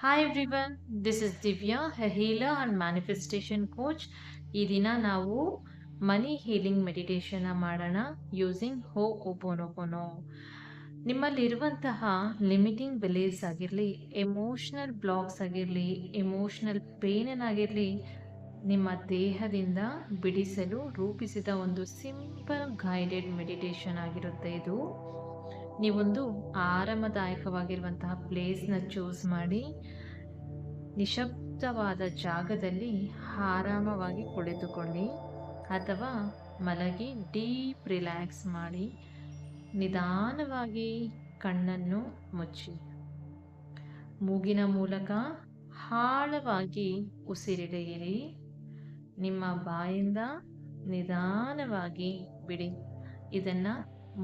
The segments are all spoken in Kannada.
Hi everyone, this is Divya, a healer and manifestation coach. ಈ ದಿನ ನಾವು ಮನಿ ಹೀಲಿಂಗ್ ಮೆಡಿಟೇಷನ್ ಮಾಡೋಣ ಯೂಸಿಂಗ್ ಹೋಪೋನೋಪೋನೋ. ನಿಮ್ಮಲ್ಲಿರುವಂತಹ ಲಿಮಿಟಿಂಗ್ ಬಿಲೀಫ್ಸ್ ಆಗಿರಲಿ, ಎಮೋಷನಲ್ ಬ್ಲಾಕ್ಸ್ ಆಗಿರಲಿ, ಎಮೋಷನಲ್ ಪೇನ್ ಆಗಿರಲಿ, ನಿಮ್ಮ ದೇಹದಿಂದ ಬಿಡಿಸಲು ರೂಪಿಸಿದ ಒಂದು ಸಿಂಪಲ್ ಗೈಡೆಡ್ ಮೆಡಿಟೇಷನ್ ಆಗಿರುತ್ತೆ ಇದು. ನೀವೊಂದು ಆರಾಮದಾಯಕವಾಗಿರುವಂತಹ ಪ್ಲೇಸ್ನ ಚೂಸ್ ಮಾಡಿ ನಿಶಬ್ದವಾದ ಜಾಗದಲ್ಲಿ ಆರಾಮವಾಗಿ ಕುಳಿತುಕೊಳ್ಳಿ ಅಥವಾ ಮಲಗಿ ಡೀಪ್ ರಿಲ್ಯಾಕ್ಸ್ ಮಾಡಿ ನಿಧಾನವಾಗಿ ಕಣ್ಣನ್ನು ಮುಚ್ಚಿ ಮೂಗಿನ ಮೂಲಕ ಆಳವಾಗಿ ಉಸಿರೆಳೆಯಿರಿ. ನಿಮ್ಮ ಬಾಯಿಂದ ನಿಧಾನವಾಗಿ ಬಿಡಿ. ಇದನ್ನ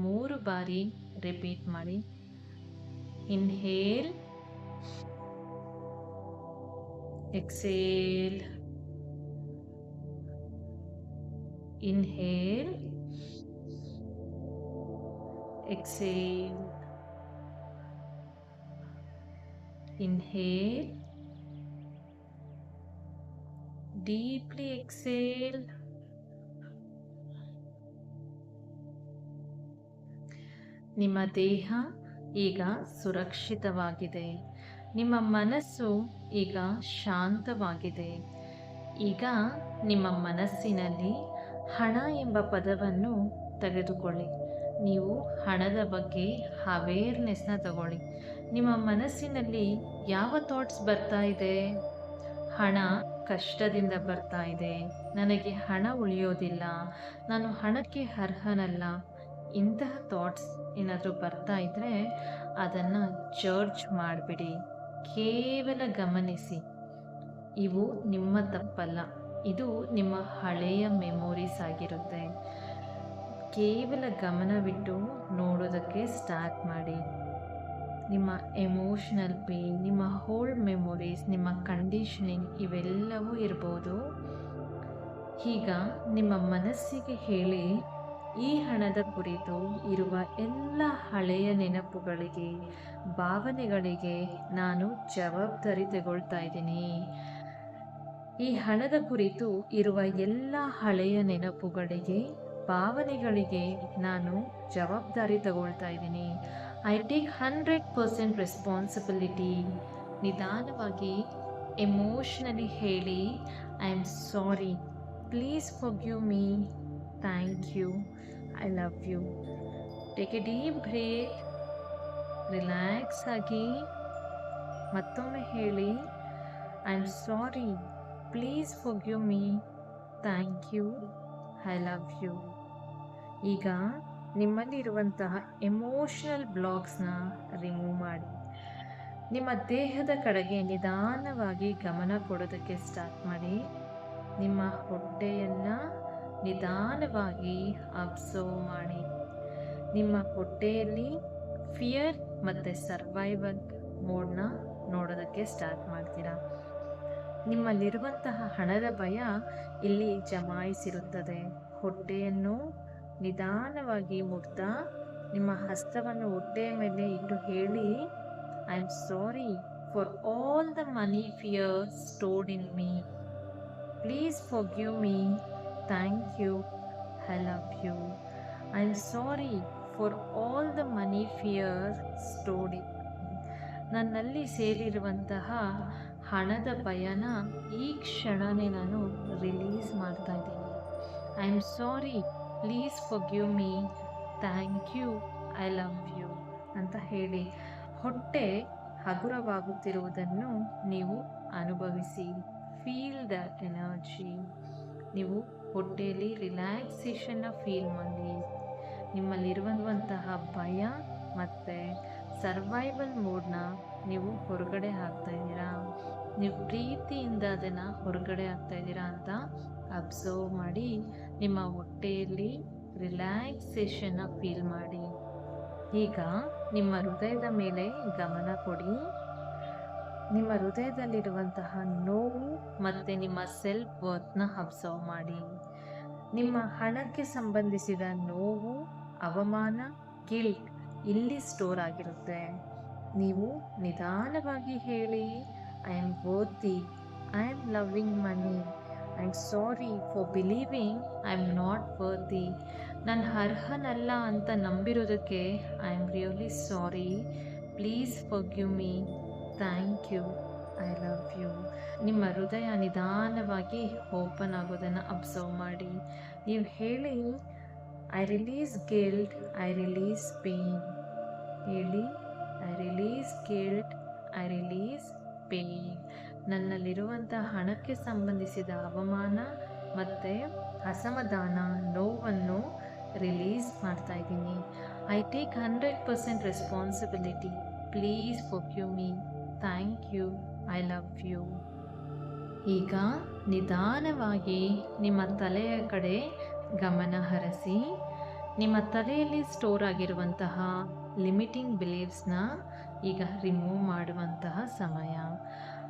3 ಬಾರಿ ರಿಪೀಟ್ ಮಾಡಿ. Inhale, exhale, inhale, exhale, inhale, deeply exhale, ನಿಮ್ಮ ದೇಹ ಈಗ ಸುರಕ್ಷಿತವಾಗಿದೆ. ನಿಮ್ಮ ಮನಸ್ಸು ಈಗ ಶಾಂತವಾಗಿದೆ. ಈಗ ನಿಮ್ಮ ಮನಸ್ಸಿನಲ್ಲಿ ಹಣ ಎಂಬ ಪದವನ್ನು ತೆಗೆದುಕೊಳ್ಳಿ. ನೀವು ಹಣದ ಬಗ್ಗೆ ಅವೇರ್ನೆಸ್ನ ತಗೊಳ್ಳಿ. ನಿಮ್ಮ ಮನಸ್ಸಿನಲ್ಲಿ ಯಾವ ಥಾಟ್ಸ್ ಬರ್ತಾ ಇದೆ? ಹಣ ಕಷ್ಟದಿಂದ ಬರ್ತಾ ಇದೆ, ನನಗೆ ಹಣ ಉಳಿಯೋದಿಲ್ಲ, ನಾನು ಹಣಕ್ಕೆ ಅರ್ಹನಲ್ಲ. ಇಂತಹ ಥಾಟ್ಸ್ ಏನಾದರೂ ಬರ್ತಾ ಇದ್ದರೆ ಅದನ್ನು ಜಡ್ಜ್ ಮಾಡಿಬಿಡಿ. ಕೇವಲ ಗಮನಿಸಿ. ಇವು ನಿಮ್ಮ ತಪ್ಪಲ್ಲ, ಇದು ನಿಮ್ಮ ಹಳೆಯ ಮೆಮೊರೀಸ್ ಆಗಿರುತ್ತೆ. ಕೇವಲ ಗಮನವಿಟ್ಟು ನೋಡೋದಕ್ಕೆ ಸ್ಟಾರ್ಟ್ ಮಾಡಿ. ನಿಮ್ಮ ಎಮೋಷನಲ್ ಪೇನ್, ನಿಮ್ಮ ಓಲ್ಡ್ ಮೆಮೊರೀಸ್, ನಿಮ್ಮ ಕಂಡೀಷನಿಂಗ್ ಇವೆಲ್ಲವೂ ಇರ್ಬೋದು. ಈಗ ನಿಮ್ಮ ಮನಸ್ಸಿಗೆ ಹೇಳಿ, ಈ ಹಣದ ಕುರಿತು ಇರುವ ಎಲ್ಲ ಹಳೆಯ ನೆನಪುಗಳಿಗೆ, ಭಾವನೆಗಳಿಗೆ ನಾನು ಜವಾಬ್ದಾರಿ ತಗೊಳ್ತಾ ಇದ್ದೀನಿ. ಈ ಹಣದ ಕುರಿತು ಇರುವ ಎಲ್ಲ ಹಳೆಯ ನೆನಪುಗಳಿಗೆ, ಭಾವನೆಗಳಿಗೆ ನಾನು ಜವಾಬ್ದಾರಿ ತಗೊಳ್ತಾ ಇದ್ದೀನಿ. I take 100% responsibility. ನಿಧಾನವಾಗಿ ಎಮೋಷನಲಿ ಹೇಳಿ, I am sorry, please forgive me, thank you, I love you. Take a deep breath. Relax ಆಗಿ ಮತ್ತೊಮ್ಮೆ ಹೇಳಿ, I am sorry, please forgive me, thank you, I love you. ಈಗ ನಿಮ್ಮಲ್ಲಿರುವಂತಹ ಎಮೋಷನಲ್ ಬ್ಲಾಕ್ಸ್ನ ರಿಮೂವ್ ಮಾಡಿ. ನಿಮ್ಮ ದೇಹದ ಕಡೆಗೆ ನಿಧಾನವಾಗಿ ಗಮನ ಕೊಡೋದಕ್ಕೆ ಸ್ಟಾರ್ಟ್ ಮಾಡಿ. ನಿಮ್ಮ ಹೊಟ್ಟೆಯನ್ನು ನಿಧಾನವಾಗಿ ಅಬ್ಸರ್ವ್ ಮಾಡಿ. ನಿಮ್ಮ ಹೊಟ್ಟೆಯಲ್ಲಿ ಫಿಯರ್ ಮತ್ತು ಸರ್ವೈವಲ್ ಮೋಡ್ನ ನೋಡೋದಕ್ಕೆ ಸ್ಟಾರ್ಟ್ ಮಾಡ್ತೀರಾ. ನಿಮ್ಮಲ್ಲಿರುವಂತಹ ಹಣದ ಭಯ ಇಲ್ಲಿ ಜಮಾಯಿಸಿರುತ್ತದೆ. ಹೊಟ್ಟೆಯನ್ನು ನಿಧಾನವಾಗಿ ಮುಟ್ತಾ ನಿಮ್ಮ ಹಸ್ತವನ್ನು ಹೊಟ್ಟೆಯ ಮೇಲೆ ಇಟ್ಟು ಹೇಳಿ, I am sorry for all the money fear stored in me. Please forgive me, thank you, I love you. I am sorry for all the money fear stored in me. ನನ್ನಲ್ಲಿ ಸೇರಿರುವಂತಹ ಹಣದ ಭಯನ ಈ ಕ್ಷಣನೇ ನಾನು ರಿಲೀಸ್ ಮಾಡ್ತಾ ಇದ್ದೀನಿ. I am sorry, please forgive me, thank you, I love you ಅಂತ ಹೇಳಿ ಹೊಟ್ಟೆ ಹಗುರವಾಗುತ್ತಿರುವುದನ್ನು ನೀವು ಅನುಭವಿಸಿ. Feel the energy. ನೀವು ಹೊಟ್ಟೆಯಲ್ಲಿ ರಿಲ್ಯಾಕ್ಸೇಷನ್ನ ಫೀಲ್ ಮಾಡಿ. ನಿಮ್ಮಲ್ಲಿರುವಂತಹ ಭಯ ಮತ್ತು ಸರ್ವೈವಲ್ ಮೋಡ್ನ ನೀವು ಹೊರಗಡೆ ಹಾಕ್ತಾ ಇದ್ದೀರಾ. ನೀವು ಪ್ರೀತಿಯಿಂದ ಅದನ್ನು ಹೊರಗಡೆ ಹಾಕ್ತಾ ಇದ್ದೀರಾ ಅಂತ ಅಬ್ಸರ್ವ್ ಮಾಡಿ. ನಿಮ್ಮ ಹೊಟ್ಟೆಯಲ್ಲಿ ರಿಲ್ಯಾಕ್ಸೇಷನ್ನ ಫೀಲ್ ಮಾಡಿ. ಈಗ ನಿಮ್ಮ ಹೃದಯದ ಮೇಲೆ ಗಮನ ಕೊಡಿ. ನಿಮ್ಮ ಹೃದಯದಲ್ಲಿರುವಂತಹ ನೋವು ಮತ್ತು ನಿಮ್ಮ ಸೆಲ್ಫ್ ವರ್ತ್ನ ಅಬ್ಸರ್ವ್ ಮಾಡಿ. ನಿಮ್ಮ ಹಣಕ್ಕೆ ಸಂಬಂಧಿಸಿದ ನೋವು, ಅವಮಾನ, ಗಿಲ್ಟ್ ಇಲ್ಲಿ ಸ್ಟೋರ್ ಆಗಿರುತ್ತೆ. ನೀವು ನಿಧಾನವಾಗಿ ಹೇಳಿ, worthy. I am loving money. I'm sorry for believing I'm not worthy. ನಾನು ಅರ್ಹನಲ್ಲ ಅಂತ ನಂಬಿರೋದಕ್ಕೆ I am really sorry. Please forgive me. Thank you. I love you. ನಿಮ್ಮ ಹೃದಯ ನಿಧಾನವಾಗಿ ಓಪನ್ ಆಗೋದನ್ನು ಅಬ್ಸರ್ವ್ ಮಾಡಿ. ನೀವು ಹೇಳಿ, I release guilt, I release pain. ಹೇಳಿ, I release guilt, I release pain. ನನ್ನಲ್ಲಿರುವಂಥ ಹಣಕ್ಕೆ ಸಂಬಂಧಿಸಿದ ಅವಮಾನ ಮತ್ತು ಅಸಮಾಧಾನ, ನೋವನ್ನು ರಿಲೀಸ್ ಮಾಡ್ತಾ ಇದ್ದೀನಿ. I take 100% responsibility. Please forgive me. Thank you. I love you. ಈಗ ನಿಧಾನವಾಗಿ ನಿಮ್ಮ ತಲೆಯ ಕಡೆ ಗಮನ ಹರಿಸಿ. ನಿಮ್ಮ ತಲೆಯಲ್ಲಿ ಸ್ಟೋರ್ ಆಗಿರುವಂತಹ ಲಿಮಿಟಿಂಗ್ ಬಿಲೀವ್ಸ್ನ ಈಗ ರಿಮೂವ್ ಮಾಡುವಂತಹ ಸಮಯ.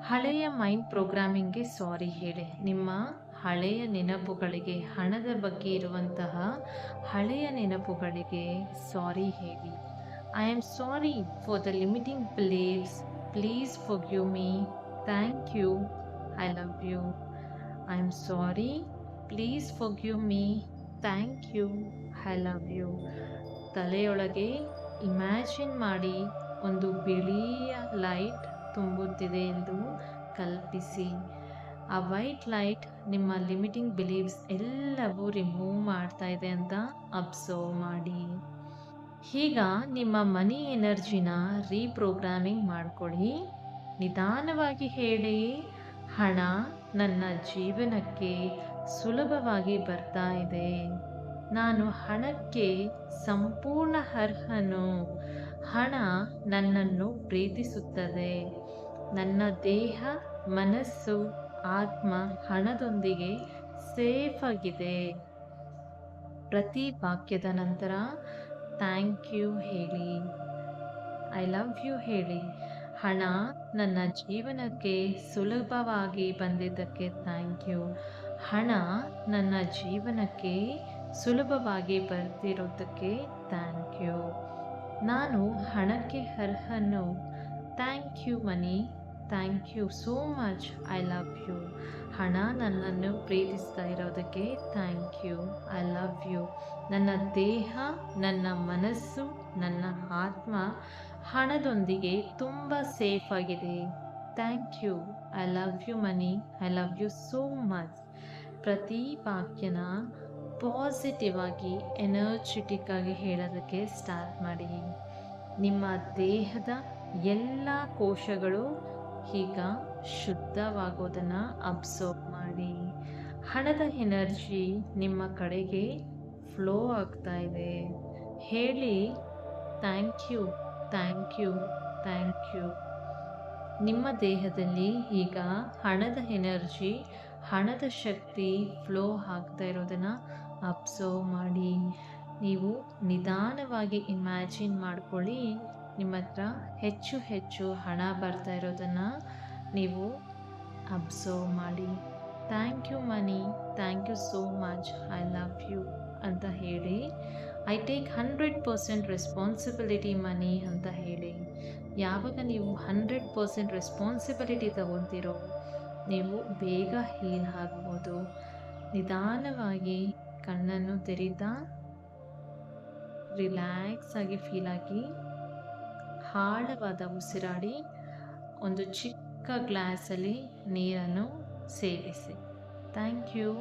ಹಳೆಯ ಮೈಂಡ್ ಪ್ರೋಗ್ರಾಮಿಂಗ್ಗೆ ಸಾರಿ ಹೇಳಿ. ನಿಮ್ಮ ಹಳೆಯ ನೆನಪುಗಳಿಗೆ, ಹಣದ ಬಗ್ಗೆ ಇರುವಂತಹ ಹಳೆಯ ನೆನಪುಗಳಿಗೆ ಸಾರಿ ಹೇಳಿ. I am sorry for the limiting beliefs. Please forgive me. Thank you. I love you. I am sorry. Please forgive me. Thank you. I love you. ತಲೆಯೊಳಗೆ ಇಮ್ಯಾಜಿನ್ ಮಾಡಿ ಒಂದು ಬಿಳಿಯ ಲೈಟ್ ತುಂಬುತ್ತಿದೆ ಎಂದು ಕಲ್ಪಿಸಿ. ಆ ವೈಟ್ ಲೈಟ್ ನಿಮ್ಮ ಲಿಮಿಟಿಂಗ್ ಬಿಲೀವ್ಸ್ ಎಲ್ಲವೂ ರಿಮೂವ್ ಮಾಡ್ತಾ ಇದೆ ಅಂತ ಅಬ್ಸರ್ವ್ ಮಾಡಿ. ಈಗ ನಿಮ್ಮ ಮನಿ ಎನರ್ಜಿನ ರೀಪ್ರೋಗ್ರಾಮಿಂಗ್ ಮಾಡ್ಕೊಳ್ಳಿ. ನಿಧಾನವಾಗಿ ಹೇಳಿ, ಹಣ ನನ್ನ ಜೀವನಕ್ಕೆ ಸುಲಭವಾಗಿ ಬರ್ತಾ ಇದೆ. ನಾನು ಹಣಕ್ಕೆ ಸಂಪೂರ್ಣ ಅರ್ಹನು. ಹಣ ನನ್ನನ್ನು ಪ್ರೀತಿಸುತ್ತದೆ. ನನ್ನ ದೇಹ, ಮನಸ್ಸು, ಆತ್ಮ ಹಣದೊಂದಿಗೆ ಸೇಫ್ ಆಗಿದೆ. ಪ್ರತಿ ವಾಕ್ಯದ ನಂತರ ಥ್ಯಾಂಕ್ ಯು ಹೇಳಿ, ಐ ಲವ್ ಯು ಹೇಳಿ. ಹಣ ನನ್ನ ಜೀವನಕ್ಕೆ ಸುಲಭವಾಗಿ ಬಂದಿದ್ದಕ್ಕೆ ಥ್ಯಾಂಕ್ ಯು. ಹಣ ನನ್ನ ಜೀವನಕ್ಕೆ ಸುಲಭವಾಗಿ ಬರ್ತಿರೋದಕ್ಕೆ ಥ್ಯಾಂಕ್ ಯು. ನಾನು ಹಣಕ್ಕೆ ಅರ್ಹನು. Thank you money. Thank you so much. I love you. ಹಣ ನನ್ನನ್ನು ಪ್ರೀತಿಸ್ತಾ ಇರೋದಕ್ಕೆ thank you. I love you. ನನ್ನ ದೇಹ, ನನ್ನ ಮನಸ್ಸು, ನನ್ನ ಆತ್ಮ ಹಣದೊಂದಿಗೆ ತುಂಬ ಸೇಫ್ ಆಗಿದೆ. Thank you. I love you money. I love you so much. ಪ್ರತಿ ವಾಕ್ಯನ ಪಾಸಿಟಿವ್ ಆಗಿ, ಎನರ್ಜೆಟಿಕ್ ಆಗಿ ಹೇಳೋದಕ್ಕೆ ಸ್ಟಾರ್ಟ್ ಮಾಡಿ. ನಿಮ್ಮ ದೇಹದ ಎಲ್ಲ ಕೋಶಗಳು ಈಗ ಶುದ್ಧವಾಗೋದನ್ನು ಅಬ್ಸರ್ವ್ ಮಾಡಿ. ಹಣದ ಎನರ್ಜಿ ನಿಮ್ಮ ಕಡೆಗೆ ಫ್ಲೋ ಆಗ್ತಾ ಇದೆ. ಹೇಳಿ, thank you, thank you, thank you. ನಿಮ್ಮ ದೇಹದಲ್ಲಿ ಈಗ ಹಣದ ಎನರ್ಜಿ, ಹಣದ ಶಕ್ತಿ ಫ್ಲೋ ಆಗ್ತಾ ಇರೋದನ್ನು ಅಬ್ಸರ್ವ್ ಮಾಡಿ. ನೀವು ನಿಧಾನವಾಗಿ ಇಮ್ಯಾಜಿನ್ ಮಾಡ್ಕೊಳ್ಳಿ, ನಿಮ್ಮ ಹತ್ರ ಹೆಚ್ಚು ಹೆಚ್ಚು ಹಣ ಬರ್ತಾ ಇರೋದನ್ನು ನೀವು ಅಬ್ಸರ್ವ್ ಮಾಡಿ. Thank you money. Thank you so much. I love you ಅಂತ ಹೇಳಿ. ಐ ಟೇಕ್ 100% ರೆಸ್ಪಾನ್ಸಿಬಿಲಿಟಿ ಮನಿ ಅಂತ ಹೇಳಿ. ಯಾವಾಗ ನೀವು 100% ರೆಸ್ಪಾನ್ಸಿಬಿಲಿಟಿ ತಗೊಳ್ತೀರೋ ನೀವು ಬೇಗ ಹೀಲ್ ಆಗ್ಬೋದು. ನಿಧಾನವಾಗಿ ಕಣ್ಣನ್ನು ತೆರೀತಾ ರಿಲ್ಯಾಕ್ಸ್ ಆಗಿ ಫೀಲ್ ಆಗಿ ಆಳವಾದ ಉಸಿರಾಡಿ ಒಂದು ಚಿಕ್ಕ ಗ್ಲಾಸಲ್ಲಿ ನೀರನ್ನು ಸೇವಿಸಿ. Thank you.